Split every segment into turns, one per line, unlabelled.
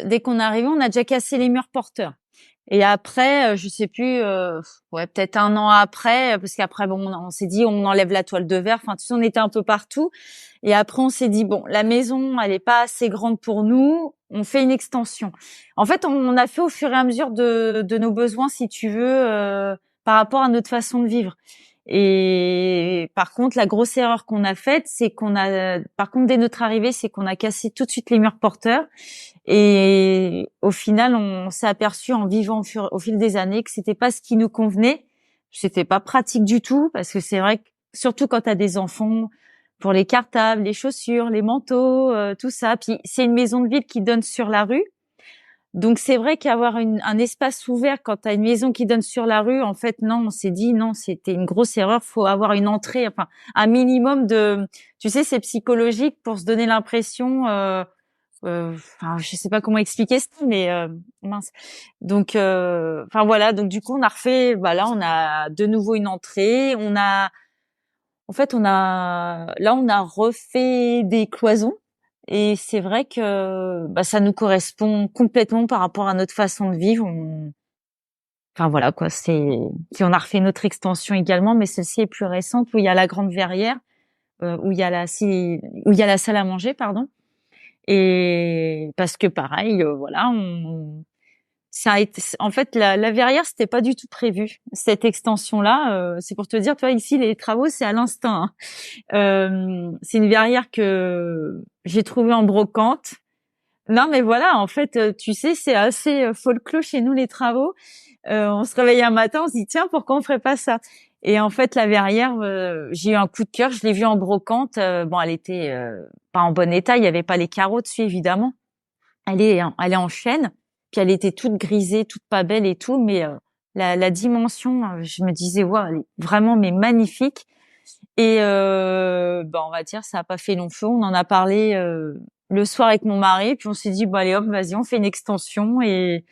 dès qu'on est arrivé, on a déjà cassé les murs porteurs. Et après, je sais plus, ouais, peut-être un an après, parce qu'après, bon, on s'est dit, on enlève la toile de verre. Enfin, tu sais, on était un peu partout. Et après, on s'est dit, bon, la maison, elle est pas assez grande pour nous. On fait une extension. En fait, on a fait au fur et à mesure de nos besoins, si tu veux, par rapport à notre façon de vivre. Et par contre, la grosse erreur qu'on a faite, c'est par contre, dès notre arrivée, c'est qu'on a cassé tout de suite les murs porteurs. Et au final, on s'est aperçu en vivant au fil des années que c'était pas ce qui nous convenait. C'était pas pratique du tout parce que c'est vrai que surtout quand tu as des enfants, pour les cartables, les chaussures, les manteaux, tout ça. Puis c'est une maison de ville qui donne sur la rue. Donc c'est vrai qu'avoir un espace ouvert quand tu as une maison qui donne sur la rue, en fait non, on s'est dit non, c'était une grosse erreur, faut avoir une entrée, enfin un minimum de, tu sais, c'est psychologique pour se donner l'impression enfin je sais pas comment expliquer ça, mais mince. Donc enfin voilà, donc du coup on a refait, bah là on a de nouveau une entrée, on a refait des cloisons. Et c'est vrai que bah, ça nous correspond complètement par rapport à notre façon de vivre. Enfin voilà quoi, puis on a refait notre extension également, mais celle-ci est plus récente où il y a la grande verrière, où il y a la salle à manger, pardon. Et parce que pareil, voilà, ça a été, en fait, la verrière, c'était pas du tout prévu. Cette extension-là, c'est pour te dire, toi ici, les travaux, c'est à l'instinct, hein. C'est une verrière que j'ai trouvée en brocante. Non, mais voilà, en fait, tu sais, c'est assez folklore chez nous, les travaux. On se réveille un matin, on se dit, tiens, pourquoi on ferait pas ça? Et en fait, la verrière, j'ai eu un coup de cœur, je l'ai vue en brocante. Bon, elle était pas en bon état, il y avait pas les carreaux dessus, évidemment. Elle est en chêne, puis elle était toute grisée, toute pas belle et tout, mais la dimension, je me disais, waouh, elle est vraiment mais magnifique. Et bah, on va dire, ça a pas fait long feu. On en a parlé le soir avec mon mari, puis on s'est dit, bah allez hop, vas-y, on fait une extension et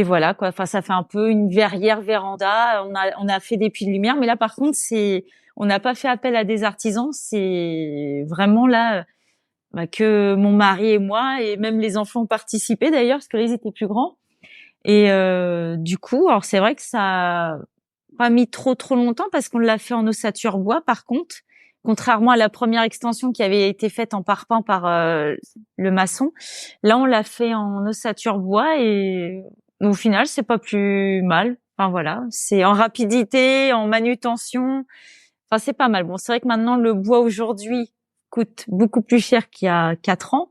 voilà quoi. Enfin, ça fait un peu une verrière véranda. On a fait des puits de lumière, mais là par contre, on n'a pas fait appel à des artisans. C'est vraiment là bah, que mon mari et moi et même les enfants ont participé d'ailleurs parce que là, ils étaient plus grands. Et du coup, alors c'est vrai que ça a pas mis trop longtemps parce qu'on l'a fait en ossature bois par contre, contrairement à la première extension qui avait été faite en parpaing par le maçon. Là, on l'a fait en ossature bois et au final, c'est pas plus mal. Enfin voilà, c'est en rapidité, en manutention. Enfin, c'est pas mal. Bon, c'est vrai que maintenant le bois aujourd'hui coûte beaucoup plus cher qu'il y a 4 ans.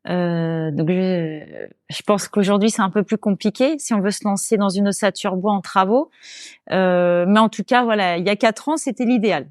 Donc je pense qu'aujourd'hui c'est un peu plus compliqué si on veut se lancer dans une ossature bois en travaux. Mais en tout cas, voilà, il y a 4 ans, c'était l'idéal.